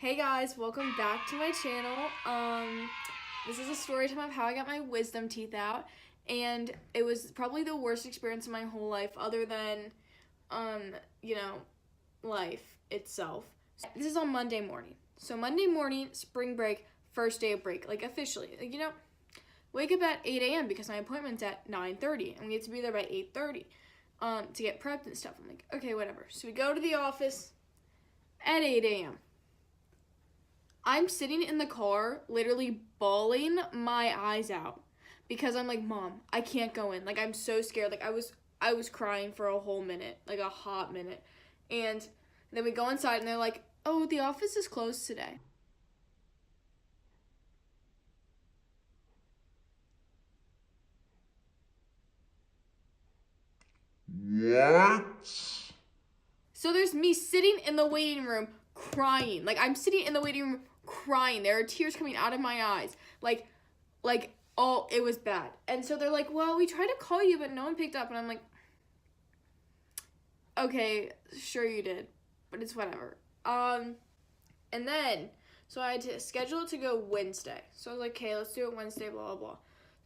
Hey guys, welcome back to my channel. This is a story time of how I got my wisdom teeth out, and it was probably the worst experience of my whole life, other than, you know, life itself. This is on Monday morning. So Monday morning, spring break, first day of break, like officially, wake up at 8 a.m. because my appointment's at 9:30, and we get to be there by 8:30, to get prepped and stuff. I'm like, okay, whatever. So we go to the office at 8 a.m. I'm sitting in the car, literally bawling my eyes out because I'm like, Mom, I can't go in. Like, I'm so scared. Like, I was crying for a whole minute, like a hot minute. And then we go inside and they're like, oh, the office is closed today. What? So there's me sitting in the waiting room crying. Like, I'm sitting in the waiting room crying. There are tears coming out of my eyes. Oh, it was bad. And so they're like, well, we tried to call you, but no one picked up. And I'm like, okay, sure you did, but it's whatever. And then, so I had to schedule it to go Wednesday. So I was like, okay, let's do it Wednesday, blah, blah, blah.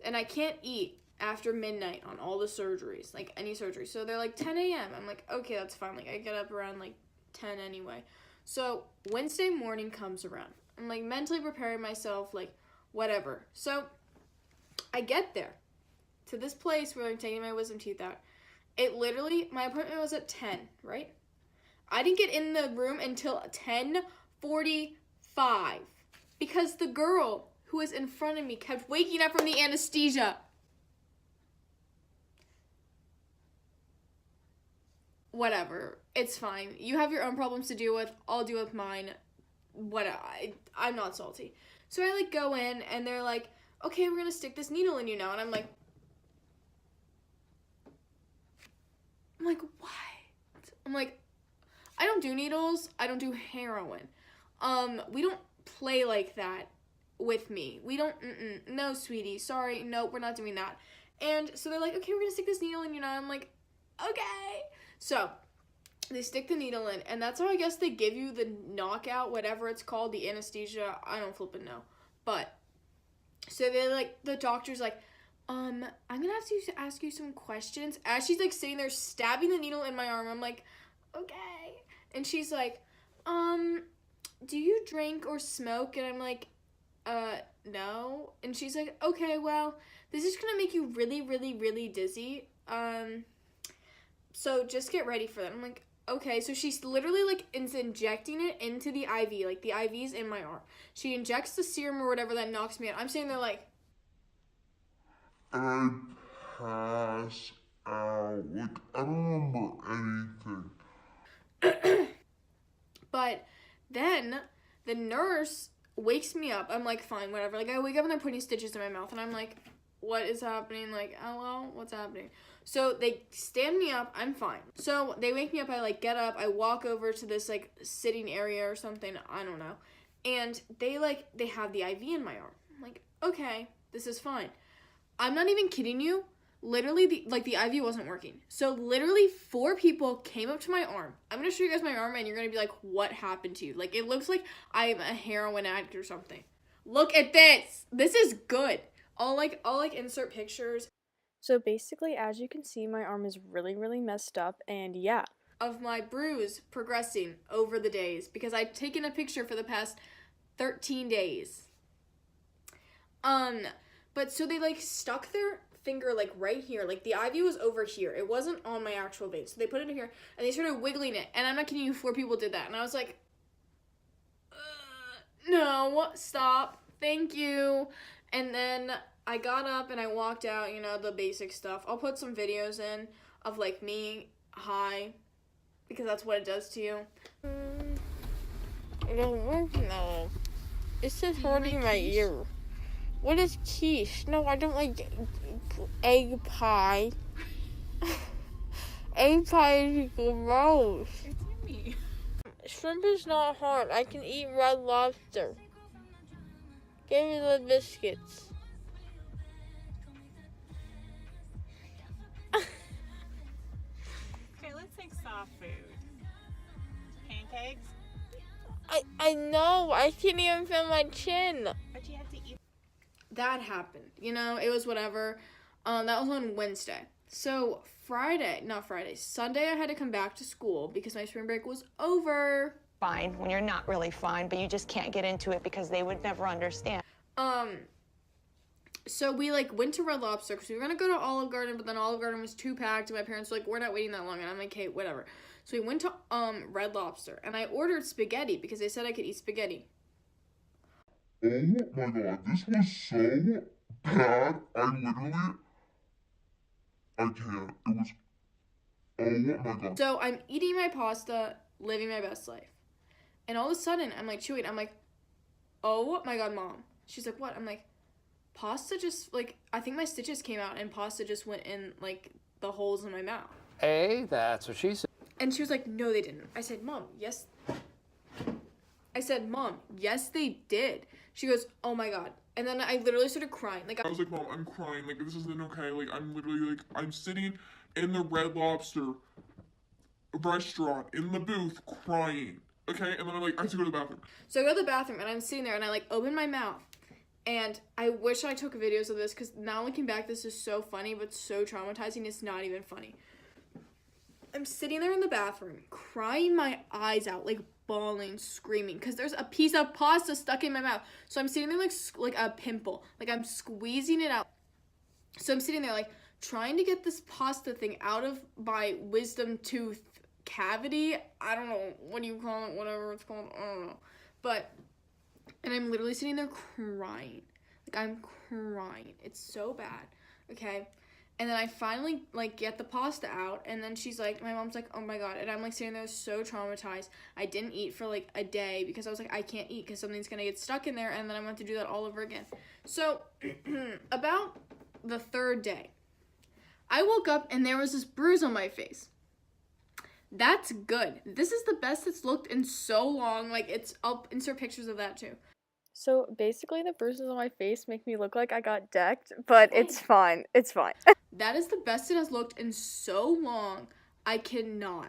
And I can't eat after midnight on all the surgeries, like any surgery. So they're like 10 a.m. I'm like, okay, that's fine. Like, I get up around like 10 anyway. So Wednesday morning comes around. I'm like mentally preparing myself, like, whatever. So I get there to this place where I'm taking my wisdom teeth out. It literally, my appointment was at 10, right? I didn't get in the room until 10:45 because the girl who was in front of me kept waking up from the anesthesia. Whatever, it's fine. You have your own problems to deal with. I'll deal with mine. I'm not salty. So I like go in and they're like, okay, we're gonna stick this needle in you now. And I'm like, why? I'm like, I don't do needles. I don't do heroin. We don't play like that with me. We don't, no, sweetie. Sorry. No, we're not doing that. And so they're like, okay, we're gonna stick this needle in you now. I'm like, okay. So they stick the needle in, and that's how I guess they give you the knockout, whatever it's called, the anesthesia. I don't flippin' know. But, so they're like, the doctor's like, I'm gonna have to ask you some questions. As she's like sitting there stabbing the needle in my arm, I'm like, okay. And she's like, do you drink or smoke? And I'm like, no. And she's like, okay, well, this is gonna make you really, really, really dizzy. So just get ready for that. I'm like, okay. So she's literally like is injecting it into the IV. Like the IV's in my arm. She injects the serum or whatever that knocks me out. I'm sitting there like, I pass out. Like, I don't remember anything. but then the nurse wakes me up. I'm like, fine, whatever. Like, I wake up and they're putting stitches in my mouth, and I'm like, what is happening? Like, hello, what's happening? So they stand me up. I'm fine. So they wake me up. I like get up. I walk over to this like sitting area or something. I don't know. And they have the IV in my arm. I'm like, okay, this is fine. I'm not even kidding you. Literally, the IV wasn't working. So literally 4 people came up to my arm. I'm going to show you guys my arm, and you're going to be like, what happened to you? Like, it looks like I'm a heroin addict or something. Look at this. This is good. I'll insert pictures. So basically, as you can see, my arm is really, really messed up, and yeah. Of my bruise progressing over the days because I've taken a picture for the past 13 days. But so they like stuck their finger like right here. Like the IV was over here. It wasn't on my actual vein. So they put it in here and they started wiggling it. And I'm not kidding you, 4 people did that. And I was like, no, stop. Thank you. And then I got up and I walked out, the basic stuff. I'll put some videos in of like me high because that's what it does to you. No. It's just hurting my ear. What is quiche? No, I don't like egg pie. Egg pie is gross. It's yummy. Shrimp is not hard. I can eat red lobster. Give me the biscuits. Okay, let's take soft food. Pancakes? I know. I can't even feel my chin. That happened. You know, it was whatever. That was on Wednesday. So Sunday I had to come back to school because my spring break was over. Fine when you're not really fine, but you just can't get into it because they would never understand. So we went to Red Lobster because we were gonna go to Olive Garden, but then Olive Garden was too packed, and my parents were like, "We're not waiting that long," and I'm like, "Okay, whatever." So we went to Red Lobster, and I ordered spaghetti because they said I could eat spaghetti. Oh my god, this was so bad. I can't. It was, oh my god. So I'm eating my pasta, living my best life, and all of a sudden I'm like chewing. I'm like, "Oh my god, Mom." She's like, "What?" I'm like, "Pasta just I think my stitches came out, and pasta just went in the holes in my mouth." Hey, that's what she said. And she was like, "No, they didn't." I said, "Mom, yes." I said, "Mom, yes, they did." She goes, "Oh my god." And then I literally started crying. I was like, Mom, I'm crying. This isn't okay. I'm literally, I'm sitting in the Red Lobster restaurant in the booth crying. Okay? And then I have to go to the bathroom. So I go to the bathroom, and I'm sitting there, and I open my mouth. And I wish I took videos of this, because now looking back, this is so funny, but so traumatizing, it's not even funny. I'm sitting there in the bathroom, crying my eyes out, bawling, screaming, because there's a piece of pasta stuck in my mouth. So I'm sitting there like a pimple, I'm squeezing it out. So I'm sitting there trying to get this pasta thing out of my wisdom tooth cavity. I don't know, what do you call it, whatever it's called, I don't know. And I'm literally sitting there crying. I'm crying. It's so bad, okay? And then I finally, get the pasta out, and then my mom's like, "Oh my god," and I'm, sitting there so traumatized. I didn't eat for, a day, because I was like, I can't eat, because something's gonna get stuck in there, and then I want to do that all over again. So, about the third day, I woke up, and there was this bruise on my face. That's good. This is the best it's looked in so long. I'll insert pictures of that, too. So basically, the bruises on my face make me look like I got decked, but it's fine. It's fine. That is the best it has looked in so long. I cannot.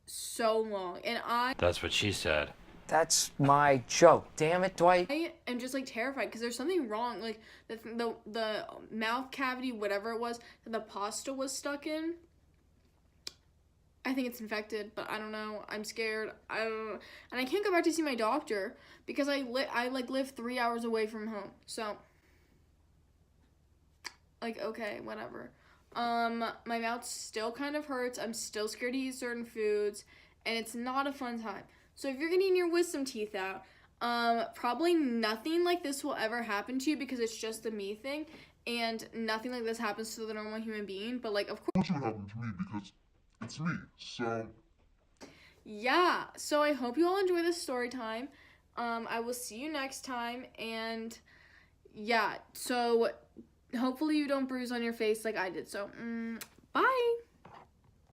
So long. And That's what she said. That's my joke. Damn it, Dwight. I am just terrified because there's something wrong. The mouth cavity, whatever it was, that the pasta was stuck in. I think it's infected, but I don't know. I'm scared. I don't know. And I can't go back to see my doctor because I live 3 hours away from home. So okay, whatever. My mouth still kind of hurts. I'm still scared to eat certain foods, and it's not a fun time. So if you're getting your wisdom teeth out, probably nothing like this will ever happen to you because it's just a me thing, and nothing like this happens to the normal human being. But of course, It would happen to me because it's me. So yeah. So I hope you all enjoy this story time. I will see you next time, and yeah. So hopefully you don't bruise on your face like I did. So bye.